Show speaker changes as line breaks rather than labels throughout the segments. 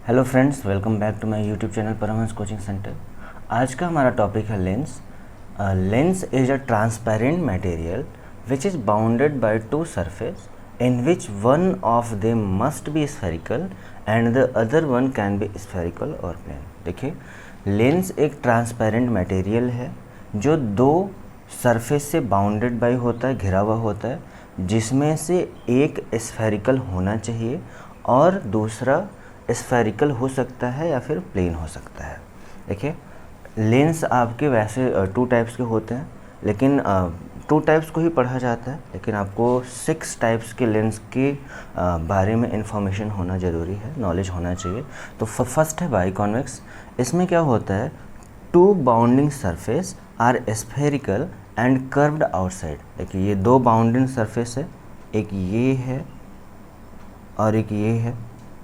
Hello friends, welcome back to my YouTube channel Paramhans coaching centre. आज का हमारा topic है lens. Lens is a transparent material which is bounded by two surface in which one of them must be spherical and the other one can be spherical और plane. देखिए, lens एक transparent material है जो दो surface से bounded by होता है, घिरा हुआ होता है, जिसमें से एक स्फेरिकल होना चाहिए और दूसरा स्फेरिकल हो सकता है या फिर प्लेन हो सकता है। देखिए, लेंस आपके वैसे टू टाइप्स के होते हैं, लेकिन टू टाइप्स को ही पढ़ा जाता है, लेकिन आपको 6 टाइप्स के लेंस के बारे में इंफॉर्मेशन होना ज़रूरी है, नॉलेज होना चाहिए। तो फर्स्ट है बाइकॉन्वेक्स। इसमें क्या होता है, two bounding surface are spherical and curved outside. देखिए, ये दो बाउंडिंग सरफेस है, एक ये है और एक ये है।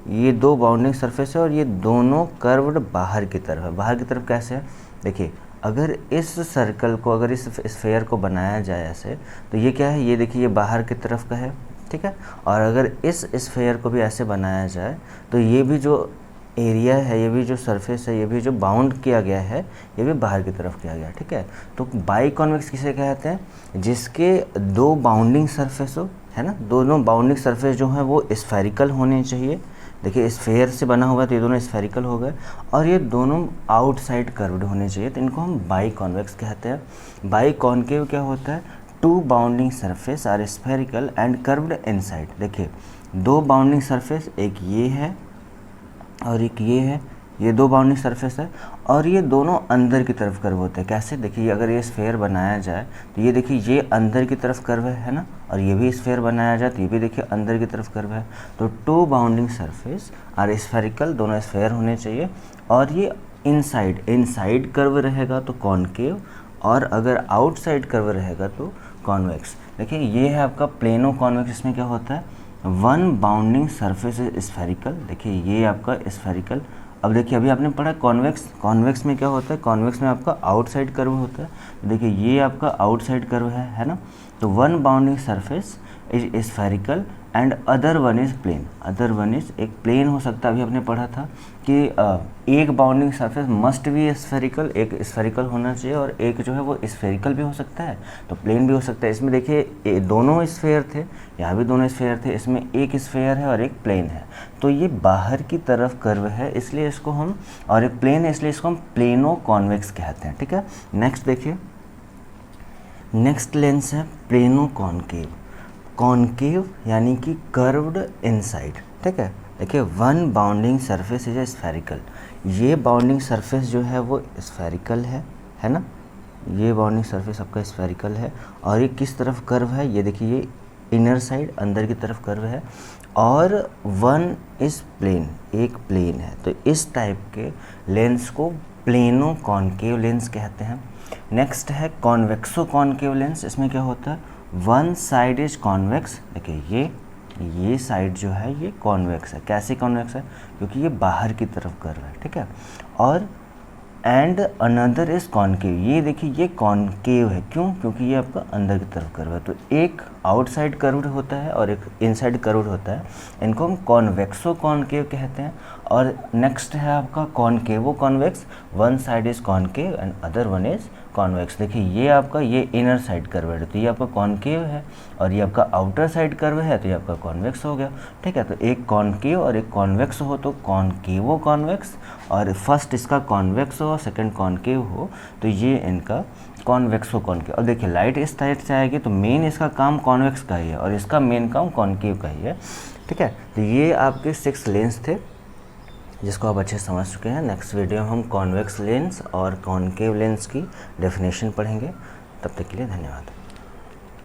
ये दो बाउंडिंग सरफेस है और ये दोनों कर्व्ड बाहर की तरफ है। बाहर की तरफ कैसे है? देखिए, अगर इस सर्कल को, अगर इस स्फेयर को बनाया जाए ऐसे, तो ये क्या है, ये देखिए, ये बाहर की तरफ का है, ठीक है। और अगर इस स्फेयर को भी ऐसे बनाया जाए तो ये भी जो एरिया है, ये भी जो सरफेस है, ये भी जो बाउंड किया गया है, ये भी बाहर की तरफ किया गया, ठीक है। तो बाइकॉन्वेक्स किसे कहते हैं? जिसके दो बाउंडिंग सरफेस हो, है ना, दोनों बाउंडिंग सरफेस जो है वो स्फेरिकल होने चाहिए। देखिए, स्फेयर से बना हुआ है तो ये दोनों स्फेरिकल हो गए, और ये दोनों आउटसाइड कर्व्ड होने चाहिए, तो इनको हम बाइकॉन्वेक्स कहते हैं। बाइकॉन्केव क्या होता है? Two bounding surface are spherical and curved inside. देखिए, दो बाउंडिंग सरफेस, एक ये है और एक ये है, ये दो बाउंडिंग सरफेस है और ये दोनों अंदर की तरफ कर्व होते हैं। कैसे? देखिए, अगर ये स्फेयर बनाया जाए तो ये देखिए, ये अंदर की तरफ कर्व है ना, और ये भी स्फेयर बनाया जाए तो ये भी देखिए अंदर की तरफ कर्व है। तो two bounding surface are spherical, दोनों स्फेयर होने चाहिए, और ये इनसाइड कर्व रहेगा तो कॉनकेव, और अगर आउटसाइड कर्व रहेगा तो कॉन्वेक्स। देखिए, ये है आपका प्लेनो कॉन्वेक्स। इसमें क्या होता है, one bounding surface is spherical. देखिए, ये आपका स्फेरिकल। अब देखिए, अभी आपने पढ़ा कॉन्वेक्स में क्या होता है, कॉन्वेक्स में आपका आउटसाइड कर्व होता है। तो देखिए, ये आपका आउटसाइड कर्व है ना। तो one bounding surface is spherical and other one is plane. Other one is एक प्लेन हो सकता है। अभी आपने पढ़ा था कि एक bounding surface must be spherical, एक स्फेरिकल होना चाहिए, और एक जो है वो स्फेरिकल भी हो सकता है, तो प्लेन भी हो सकता है। इसमें देखिए, दोनों स्फेयर थे, यहाँ भी दोनों स्फेयर थे, इसमें एक स्फेयर है और एक प्लेन है, तो ये बाहर की तरफ कर्व है, इसलिए इसको हम, और एक प्लेन है इसलिए इसको हम प्लेनो कॉन्वेक्स कहते हैं, ठीक है। नेक्स्ट देखिए, नेक्स्ट लेंस है प्लेनो कॉनकेव। कॉनकेव यानी कि कर्व्ड इनसाइड, ठीक है। देखिए, one bounding surface is spherical. ये बाउंडिंग सरफेस जो है वो स्फेरिकल है ना। ये बाउंडिंग सरफेस आपका स्फेरिकल है, और ये किस तरफ कर्व है, ये देखिए, ये इनर साइड अंदर की तरफ कर्व है, और वन इज प्लेन, एक प्लेन है। तो इस टाइप के लेंस को प्लेनो कॉनकेव लेंस कहते हैं। नेक्स्ट है कॉन्वेक्सो कॉनकेव लेंस। इसमें क्या होता है, वन साइड इज कॉन्वेक्स। देखिए, ये साइड जो है ये कॉन्वेक्स है। कैसे कॉन्वेक्स है? क्योंकि ये बाहर की तरफ कर्व है, ठीक है। और एंड अनदर इज कॉनकेव। ये देखिए, ये कॉनकेव है, क्यों? क्योंकि ये आपका अंदर की तरफ कर्व है। तो एक आउटसाइड कर्व्ड होता है और एक इनसाइड कर्व्ड होता है, इनको हम कॉन्वेक्सो कॉनकेव कहते हैं। और नेक्स्ट है आपका कॉनकेवो convex. One side is concave and other one is convex. देखिए, ये आपका, ये इनर साइड कर्व है, तो ये आपका कॉनकेव है, और ये आपका आउटर साइड कर्व है, तो ये आपका कॉन्वेक्स हो गया, ठीक है। तो एक कॉनकेव और एक कॉन्वेक्स हो तो कॉनकेवो कॉन्वेक्स, और फर्स्ट इसका कॉन्वेक्स हो, सेकंड कॉनकेव हो, तो ये इनका कॉन्वेक्सो कॉनकेव। अब देखिए, लाइट इस साइड से आएगी तो मेन इसका काम कॉन्वेक्स का ही है, और इसका मेन काम कॉनकेव का ही है, ठीक है। तो ये आपके 6 लेंस थे जिसको आप अच्छे समझ चुके हैं। नेक्स्ट वीडियो में हम कॉन्वेक्स लेंस और कॉनकेव लेंस की डेफिनेशन पढ़ेंगे। तब तक के लिए धन्यवाद।